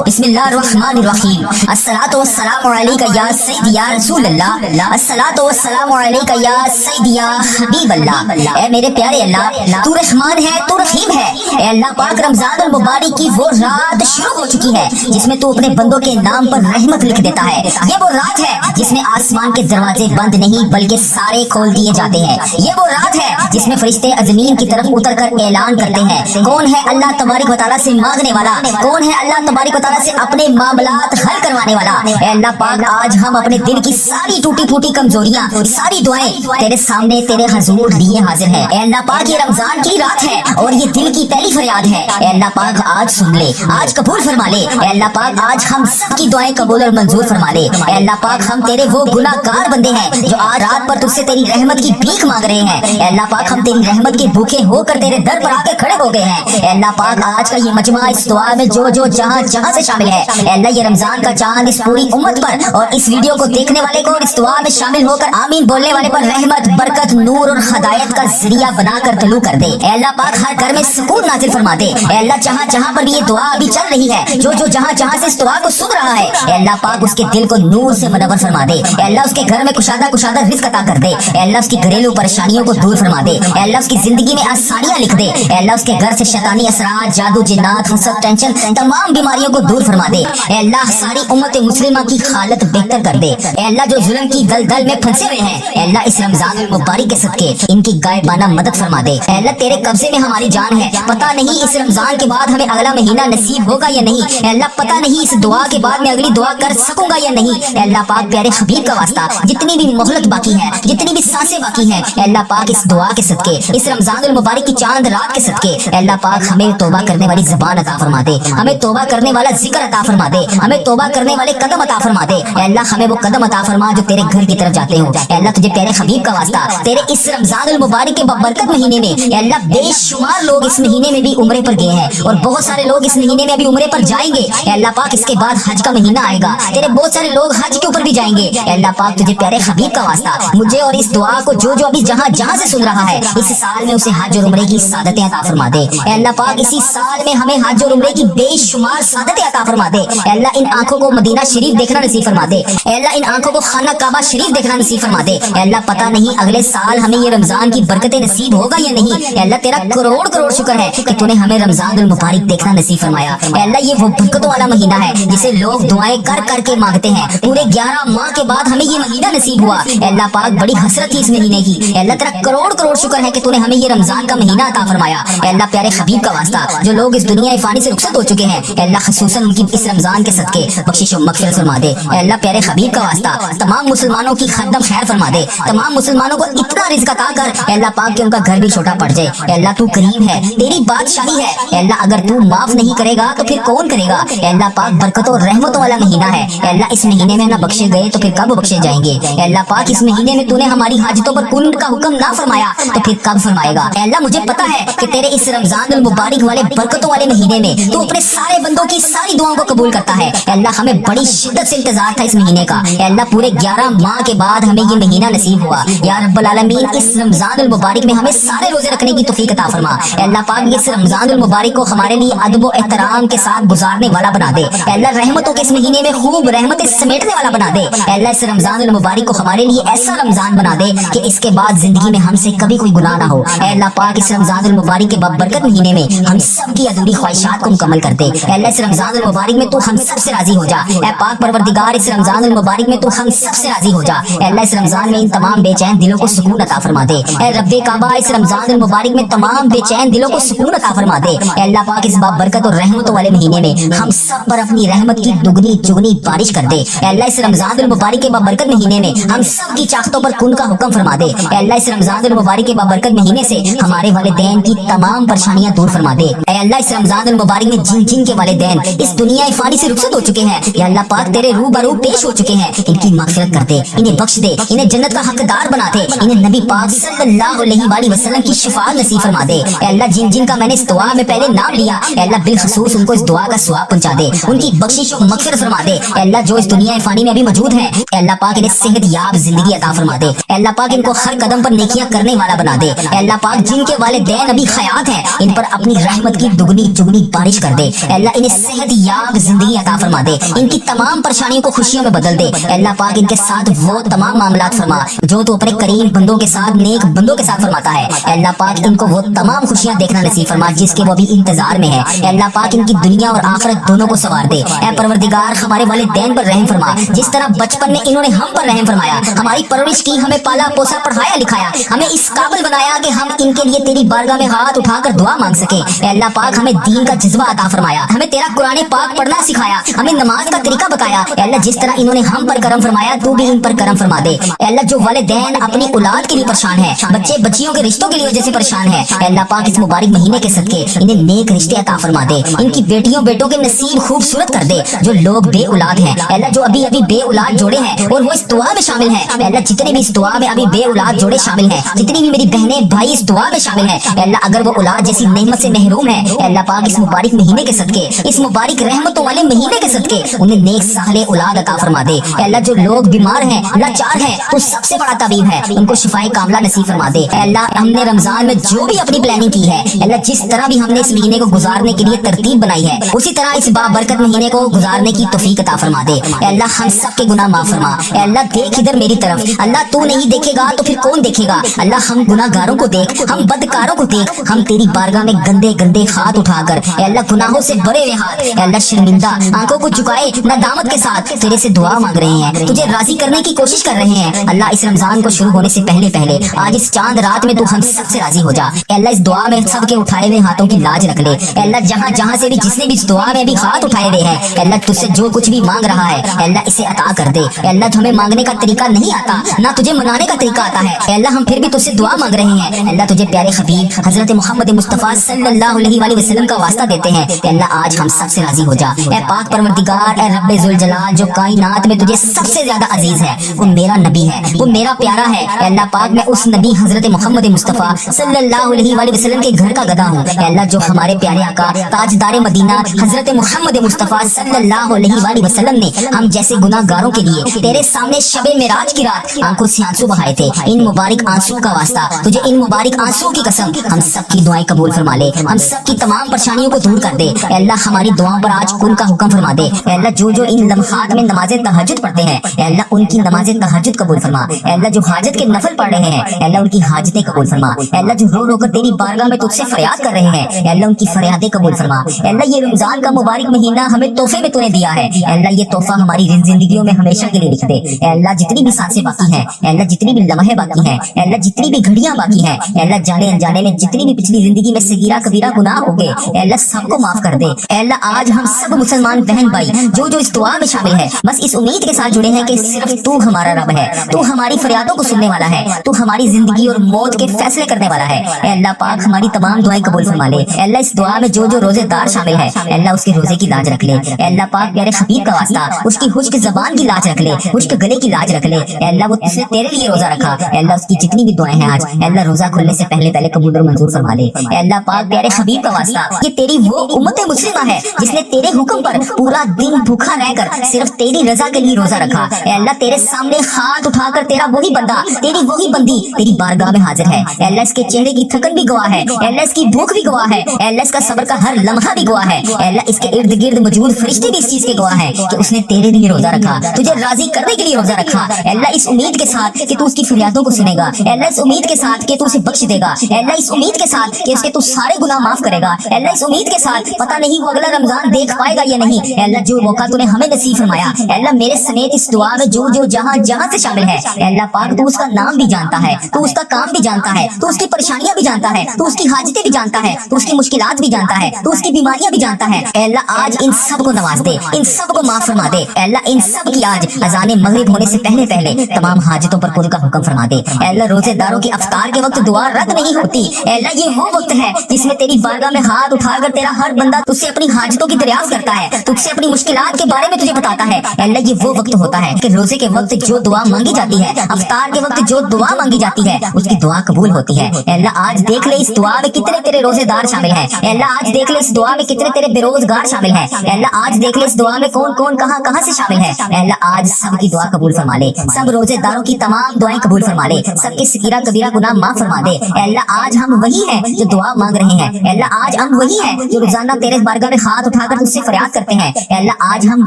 بسم اللہ الرحمن الرحیم الصلاۃ والسلام علیک یا سیدی یا رسول اللہ الصلاۃ والسلام علیک یا سیدی یا حبیب اللہ۔ اے میرے پیارے اللہ، تو رحمان ہے، تو رحیم ہے۔ اے اللہ پاک، رمضان المبارک کی وہ رات شروع ہو چکی ہے جس میں تو اپنے بندوں کے نام پر رحمت لکھ دیتا ہے۔ یہ وہ رات ہے جس میں آسمان کے دروازے بند نہیں بلکہ سارے کھول دیے جاتے ہیں۔ یہ وہ رات ہے جس میں فرشتے زمین کی طرف اتر کر اعلان کرتے ہیں، کون ہے اللہ تبارک و تعالیٰ سے مانگنے والا، کون ہے اللہ تبارک و تعالیٰ سے اپنے معاملات حل کروانے والا۔ اے اللہ پاک، آج ہم اپنے دل کی ساری ٹوٹی پھوٹی کمزوریاں، ساری دعائیں تیرے سامنے تیرے حضور لیے حاضر ہیں۔ اے اللہ پاک، یہ رمضان کی رات ہے اور یہ دل کی پہلی فریاد ہے۔ اے اللہ پاک، آج سن لے، آج قبول فرما لے۔ اے اللہ پاک، آج ہم سب کی دعائیں قبول اور منظور فرما لے۔ اے اللہ پاک، ہم تیرے وہ گناہ گار بندے ہیں جو آج رات پر تجھ سے تیری رحمت کی بھیک مانگ رہے ہیں۔ اے اللہ پاک، ہم تیری رحمت کے بھوکے ہو کر تیرے در پر آ کے کھڑے ہو گئے ہیں۔ اے اللہ پاک، آج کا یہ مجمع اس دعا میں جو جہاں سے شامل ہے، اے اللہ یہ رمضان کا چاند اس پوری امت پر اور اس ویڈیو کو دیکھنے والے کو اور اس دعا میں شامل ہو کر آمین بولنے والے پر رحمت، برکت، نور اور ہدایت کا ذریعہ بنا کر طلوع کر دے۔ اے اللہ پاک، ہر گھر میں سکون نازل فرما دے۔ اے اللہ جہاں پر بھی یہ دعا ابھی چل رہی ہے، جو جہاں سے اس دعا کو سن رہا ہے، اے اللہ پاک اس کے دل کو نور سے منور فرما دے۔ اے اللہ اس کے گھر میں کشادہ رزق عطا کر دے۔ اے اللہ اس کی گھریلو پریشانیوں کو دور فرما دے۔ اے اللہ اس کی زندگی میں آسانیاں لکھ دے۔ اے اللہ اس کے گھر سے شیطانی اثرات، جادو، جنات، حسد، ٹینشن، تمام بیماریوں کو دور فرما دے۔ اے اللہ ساری امت مسلمہ کی حالت بہتر کر دے۔ اے اللہ جو ظلم کی دلدل میں پھنسے ہوئے ہیں، اے اللہ اس رمضان المبارک کے صدقے ان کی غائبانہ مدد فرما دے۔ اے اللہ تیرے قبضے میں ہماری جان ہے، پتہ نہیں اس رمضان کے بعد ہمیں اگلا مہینہ نصیب ہوگا یا نہیں۔ اے اللہ پتہ نہیں اس دعا کے بعد میں اگلی دعا کر سکوں گا یا نہیں۔ اے اللہ پاک، پیارے حبیب کا واسطہ جتنی بھی مہلت باقی ہے، جتنی بھی سانسیں باقی ہیں، اے اللہ پاک اس دعا کے صدقے، اس رمضان المبارک کی چاند رات کے صدقے، اے اللہ پاک ہمیں توبہ کرنے والی زبان عطا فرما دے، ہمیں توبہ کرنے والا ذکر عطا فرما دے، ہمیں توبہ کرنے والے قدم عطا فرما دے۔ اے اللہ ہمیں وہ قدم عطا فرما جو تیرے گھر کی طرف جاتے ہوں۔ اے اللہ تجھے پیارے حبیب کا واسطہ تیرے اس رمضان المبارک کے بابرکت مہینے میں، اے اللہ بے شمار لوگ اس مہینے میں بھی عمرے پر گئے ہیں اور بہت سارے لوگ اس مہینے میں ابھی عمرے پر جائیں گے۔ اے اللہ پاک، اس کے بعد حج کا مہینہ آئے گا، تیرے بہت سارے لوگ حج کے اوپر بھی جائیں گے۔ اے اللہ پاک، تجھے پیارے حبیب کا واسطہ مجھے اور اس دعا کو جو ابھی جہاں سے سن رہا ہے، اس سال میں اسے حج اور عمرے کی سعادتیں عطا فرما دے۔ اے اللہ پاک، اسی سال میں ہمیں حج اور عمرے کی بے شمار سعادتیں عطا فرما دے۔ اے اللہ ان آنکھوں کو مدینہ شریف دیکھنا نصیب فرما دے۔ اے اللہ ان آنکھوں کو خانہ کعبہ شریف دیکھنا نصیب فرما دے۔ اے اللہ پتہ نہیں اگلے سال ہمیں یہ رمضان کی برکتیں نصیب ہوگا یا نہیں۔ اے اللہ تیرا کروڑ شکر ہے کہ تو نے ہمیں رمضان المبارک دیکھنا نصیب فرمایا۔ اے اللہ یہ وہ برکتوں والا مہینہ ہے جسے لوگ دعائیں کر کے مانگتے ہیں۔ پورے 11 ماہ کے بعد ہمیں یہ مہینہ نصیب ہوا۔ اے اللہ پاک، بڑی حسرت تھی اس مہینے کی۔ اے اللہ تیرا کروڑ شکر ہے کہ تو نے ہمیں یہ رمضان کا مہینہ عطا فرمایا۔ اے اللہ پیارے حبیب کا واسطہ جو لوگ اس دنیا فانی سے رخصت ہو چکے ہیں، اے اللہ خصوصاً ان کی اس رمضان کے صدقے بخشش و مغفرت فرما دے۔ اے اللہ پیارے حبیب کا واسطہ تمام مسلمانوں کی خدم خیر فرما دے، تمام مسلمانوں کو اتنا رزق عطا کر اے اللہ پاک کہ ان کا گھر بھی چھوٹا پڑ جائے۔ اے اللہ تو کریم ہے، تیری بادشاہی ہے۔ اے اللہ اگر تو معاف نہیں کرے گا تو پھر کون کرے گا۔ اے اللہ پاک، برکتوں اور رحمتوں والا مہینہ ہے۔ اے اللہ اس مہینے میں نہ بخشے گئے تو پھر کب بخشے جائیں گے۔ اے اللہ پاک، اس مہینے میں تو نے ہماری حاجتوں پر کن کا حکم نہ فرمایا تو پھر کب فرمائے گا۔ اے اللہ مجھے پتا ہے کہ تیرے اس رمضان المبارک والے برکتوں والے مہینے میں تو اپنے سارے بندوں کی ساری دعاؤں کو قبول کرتا ہے۔ اے اللہ ہمیں بڑی شدت سے انتظار تھا اس مہینے کا۔ اے اللہ پورے 11 ماہ کے بعد ہمیں یہ مہینہ نصیب ہوا۔ یا رب العالمین، اس رمضان المبارک میں ہمیں سارے روزے رکھنے کی توفیق عطا فرما۔ اے اللہ پاک، اس رمضان المبارک کو ہمارے لیے ادب و احترام کے ساتھ گزارنے والا بنا دے۔ اے اللہ رحمتوں کے اس مہینے میں خوب رحمتیں سمیٹنے والا بنا دے۔ اے اللہ اس رمضان المبارک کو ہمارے لیے ایسا رمضان بنا دے کہ اس کے بعد زندگی میں ہم سے کبھی کوئی گناہ نہ ہو۔ اے اللہ پاک، اس رمضان المبارک کے بابرکت مہینے میں ہم سب کی ادھوری خواہشات کو مکمل کر دے۔ اے اللہ اس رمضان المبارک میں تو ہم سب سے راضی ہو جا۔ اے پاک پروردگار، اس رمضان المبارک میں تو ہم سب سے راضی ہو جا۔ اے اللہ اس رمضان میں ان تمام بے چین دلوں کو سکون عطا فرما دے۔ اے رب کعبہ، اس رمضان المبارک میں تمام بے چین دلوں کو سکون عطا فرما دے۔ اے اللہ پاک، اس بابرکت اور رحمتوں والے مہینے میں ہم سب پر اپنی رحمت کی دگنی چگنی بارش کر دے۔ اے اللہ اس رمضان المبارک کے بابرکت مہینے میں ہم سب کی چاہتوں پر کن کا حکم فرما دے۔ اے اللہ اس رمضان المبارک کے بابرکت مہینے سے ہمارے والدین کی تمام پریشانیاں دور فرما دے۔ اے اللہ اس رمضان المبارک میں جن کے والدین اس دنیا فانی سے رخصت ہو چکے ہیں، یا اللہ پاک تیرے روبرو پیش ہو چکے ہیں، ان کی مغفرت کر دے، انہیں بخش دے، انہیں جنت کا حقدار بنا دے، انہیں نبی پاک صلی اللہ علیہ وآلہ وسلم کی شفاعت نصیب فرما دے۔ اے اللہ جن کا میں نے اس دعا میں پہلے نام لیا، اے اللہ بالخصوص ان کو اس دعا کا ثواب پہنچا دے، ان کی بخشش و مغفرت فرما دے۔ اے اللہ جو اس دنیا فانی میں ابھی موجود ہیں، اے اللہ پاک انہیں صحت یاب زندگی عطا فرما دے۔ اے اللہ پاک ان کو ہر قدم پر نیکیاں کرنے والا بنا دے۔ اے اللہ پاک جن کے والدین ابھی حیات ہیں، ان پر اپنی رحمت کی دگنی چگنی بارش کر دے۔ اے اللہ انہیں صحت सेहत याब जिंदगी अता फरमा दे, इनकी तमाम परेशानियों को खुशियों में बदल दे। अल्लाह पाक इनके साथ वो तमाम मामलात फरमा जो तू अपने करीम बंदों के साथ, नेक बंदों के साथ फरमाता है। अल्लाह पाक इनको वो तमाम खुशियां देखना नसीब फरमा जिसके वो भी इंतजार में है। अल्लाह पाक इनकी दुनिया और आखिरत दोनों को संवार दे। ऐ परवरदिगार, हमारे वालिदैन पर रहम फरमा, जिस तरह बचपन में इन्होंने हम पर रहम फरमाया, हमारी परवरिश की, हमें पाला पोसा, पढ़ाया लिखाया, हमें इस काबिल बनाया कि हम इनके लिए तेरी बारगाह में हाथ उठाकर दुआ मांग सके। अल्लाह पाक हमें दीन का जज्बा अता फरमाया, हमें तेरा कुरान पाक पढ़ना सिखाया, हमें नमाज का तरीका बताया। अल्लाह जिस तरह इन्होंने हम पर करम फरमाया, तू भी इन पर करम फरमा दे। अल्लाह जो वालिदैन अपनी औलाद के लिए परेशान है, बच्चे बच्चियों के रिश्तों के लिए वजह से परेशान है, अल्लाह पाक इस मुबारक महीने के सदके इन्हें नेक रिश्ते अता फरमा दे। इनकी बेटियों बेटों के नसीब खूबसूरत कर दे। जो लोग बे औलाद हैं, अल्लाह जो अभी अभी बे औलाद जोड़े हैं और वो इस दुआ में शामिल हैं, अल्लाह जितने भी इस दुआ में अभी बे औलाद जोड़े शामिल हैं, जितनी भी मेरी बहनें भाई इस दुआ में शामिल हैं, अल्लाह अगर वो औलाद जैसी नेमत से महरूम है, अल्लाह पाक इस मुबारक महीने के सदके, इस मुबारक रहमतों वाले महीने के सदके उन्हें नेक साले औलाद अता फरमा दे। अल्लाह जो लोग बीमार हैं, लाचार हैं, तो सबसे बड़ा तबीब है, उनको शिफाए कामला नसीब फरमा दे। अल्लाह हमने रमजान में जो भी अपनी प्लानिंग की है, अल्लाह जिस तरह भी हमने इस महीने को गुजारने के लिए तरतीब बनाई है, उसी तरह इस बाबरकत महीने को गुजारने की तौफीक अता फरमा दे। अल्लाह हम सब के गुनाह माफ फरमा। अल्लाह देख इधर मेरी तरफ, अल्लाह तू नहीं देखेगा तो फिर कौन देखेगा। अल्लाह हम गुनाहगारों को देख, हम बदकारों को देख, हम तेरी बारगाह में गंदे गंदे हाथ उठाकर, अल्लाह गुनाहों से भरे हुए हाथ, अल्लाह शर्मिंदा आंखों को झुकाए नदामत के साथ तेरे से दुआ मांग रहे हैं, तुझे राजी करने की कोशिश कर रहे हैं। अल्लाह इस रमजान को शुरू होने से पहले पहले आज इस चांद रात में तू हम सबसे राजी हो जा। अल्लाह इस दुआ में सबके उठाए हुए हाथों की लाज रख ले। अल्लाह जहाँ जहाँ से भी जिसने भी इस दुआ में भी हाथ उठाए हुए हैं, अल्लाह तुझसे जो कुछ भी मांग रहा है, अल्लाह इसे अता कर दे। अल्लाह हमें मांगने का तरीका नहीं आता, ना तुझे मनाने का तरीका आता है, अल्लाह हम फिर भी तुझसे दुआ मांग रहे हैं। अल्लाह तुझे प्यारे हबीब हजरत मोहम्मद मुस्तफा सल्लल्लाहु अलैहि वसल्लम का वास्ता देते हैं, अल्लाह आज हम सबसे राजी हो जा। ऐ पाक परवरदिगार, ऐ रब्बे जुल जलाल, जो कायनात में तुझे सबसे ज्यादा अजीज है, वो मेरा नबी है, वो मेरा प्यारा है। अल्लाह पाक मैं उस नबी हजरत मोहम्मद मुस्तफा सल्लल्लाहु अलैहि वसल्लम के घर का गधा हूँ। अल्लाह जो हमारे प्यारे आका ताजदार मदीना हजरत मोहम्मद मुस्तफा सल्लल्लाहु अलैहि वसल्लम ने हम जैसे गुनाहगारों के लिए तेरे सामने शबे मेराज की रात आंखों से आंसू बहाए थे, इन मुबारक आंसुओं का वास्ता तुझे, इन मुबारक आंसुओं की कसम हम सब की दुआएं कबूल फरमा ले, हम सब की तमाम परेशानियों को दूर कर दे। अल्लाह हमारी दुआओं पर आज कुन का हुक्म फरमा दे। अल्लाह जो जो इन लम्हात में नमाज़े तहज्जुद पढ़ते हैं, अल्लाह उनकी नमाज़े तहज्जुद कबूल फरमा। अल्लाह जो हाजत के नफल पढ़ रहे हैं, अल्लाह उनकी हाजतें कबूल फरमा। अल्लाह जो रो रो कर तेरी बारगाह में तुझसे फरियाद कर रहे हैं, अल्लाह उनकी फरियादें कबूल फरमा। अल्लाह ये रमजान का मुबारक महीना हमें तोहफे में तूने दिया है, अल्लाह ये तोहफा हमारी जिंदगियों में हमेशा के लिए लिख दे। अल्लाह जितनी भी सांसें बाकी हैं, अल्लाह जितनी भी लम्हे बाकी हैं, अल्लाह जितनी भी घड़ियां बाकी हैं, अल्लाह जाने अनजाने में जितनी भी पिछली जिंदगी में सगीरा कबीरा गुनाह हो गए, अल्लाह सबको माफ कर दे। अल्लाह आज हम सब मुसलमान बहन भाई जो जो इस दुआ में शामिल है, बस इस उम्मीद के साथ जुड़े हैं कि सिर्फ तू हमारा रब है, तू हमारी फरियादों को सुनने वाला है, तू हमारी जिंदगी और मौत के फैसले करने वाला है। अल्लाह पाक हमारी तमाम दुआएं कबूल फरमा ले। अल्लाह इस दुआ में जो जो रोजेदार शामिल है, अल्लाह उसके रोजे की लाज रख ले। अल्लाह पाक प्यारे हबीब का वास्ता उसकी खुश्क ज़बान की लाज रख ले, खुश्क गले की लाज रख ले। अल्लाह वो तुझसे तेरे लिए रोजा रखा, अल्लाह उसकी जितनी भी दुआएं हैं आज, अल्लाह रोजा खुलने से पहले पहले कबूल और मंजूर फरमा ले। अल्लाह पाक प्यारे हबीब का वास्ता ये तेरी वो उम्मत मुस्लिमा है जिसने तेरे हुक्म पर पूरा दिन भूखा रहकर सिर्फ तेरी रजा के लिए रोजा रखा। अल्लाह तेरे सामने हाथ उठाकर तेरा वही बंदा, तेरी वही बंदी तेरी बारगाह में हाजिर है। अल्लाह इसके चेहरे की थकन भी गवाह है, अल्लाह इसकी भूख भी गवाह है, अल्लाह इसका सब्र का हर लम्हा भी गवाह है। अल्लाह इसके इर्द गिर्द मौजूद फरिश्ते भी इस चीज के गवाह हैं कि उसने तेरे लिए रोजा रखा, तुझे राजी करने के लिए रोजा रखा। अल्लाह इस उम्मीद के साथ कि तू उसकी फरियादों को सुनेगा, अल्लाह इस उम्मीद के साथ कि तू उसे बख्श देगा, अल्लाह इस उम्मीद के साथ कि उसके तू सारे गुनाह माफ करेगा, अल्लाह इस उम्मीद के साथ पता नहीं वो अगला रमजान देख पाएगा या नहीं। अल्लाह जो मौका तूने हमें नसीब फरमाया, अल्लाह मेरे समेत इस दुआ में जो जो जहां जहां से शामिल है, अल्लाह पाक तू उसका नाम भी जानता है, तू उसका काम भी जानता है, तू उसकी परेशानियां भी जानता है, तू उसकी हाजतें भी जानता है, तू उसकी मुश्किलात भी जानता है, तू उसकी बीमारियां भी जानता है। अल्लाह आज इन सब को नवाज दे, इन सब को माफ फरमा दे। अल्लाह इन सब की आज अजाने मगरिब होने से पहले पहले तमाम हाजतों पर पूरी का हुक्म फरमा दे। अल्लाह रोजेदारों की अफ्तार के वक्त दुआ रद्द नहीं होती। अल्लाह ये वो वक्त है जिसमें तेरी बारगाह में हाथ उठाकर तेरा हर बंदा तुझसे अपनी हाजतों की दरियाफ्त करता है, तुझसे अपनी मुश्किलात के बारे में तुझे बताता है। अल्लाह ये वो वक्त होता है कि रोजे के वक्त जो दुआ मांगी जाती है, अफ्तार के वक्त जो दुआ मांगी जाती है, उसकी दुआ कबूल होती है। अल्लाह आज देख ले इस दुआ में कितने तेरे रोजेदार शामिल हैं। अल्लाह आज देख ले इस दुआ में कितने तेरे बेरोजगार शामिल हैं। अल्लाह आज देख ले इस दुआ में कौन कौन कहां कहां से शामिल है। अल्लाह आज सबकी दुआ कबूल फरमा ले, सब रोजेदारों की तमाम दुआएं कबूल फरमा ले, सबके सगीरा कबीरा गुनाह माफ फरमा दे। अल्लाह आज हम वही हैं जो दुआ मांग रहे हैं, अल्लाह आज हम वही हैं जो रोजाना तेरे बारगाह में हाथ ہاتھ اٹھا کر تجھ سے فریاد کرتے ہیں، اے اللہ آج ہم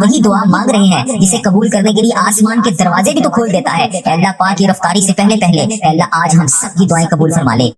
وہی دعا مانگ رہے ہیں جسے قبول کرنے کے لیے آسمان کے دروازے بھی تو کھول دیتا ہے۔ اے اللہ پاک کی رفتاری سے پہلے اے اللہ آج ہم سب کی دعائیں قبول فرما لے۔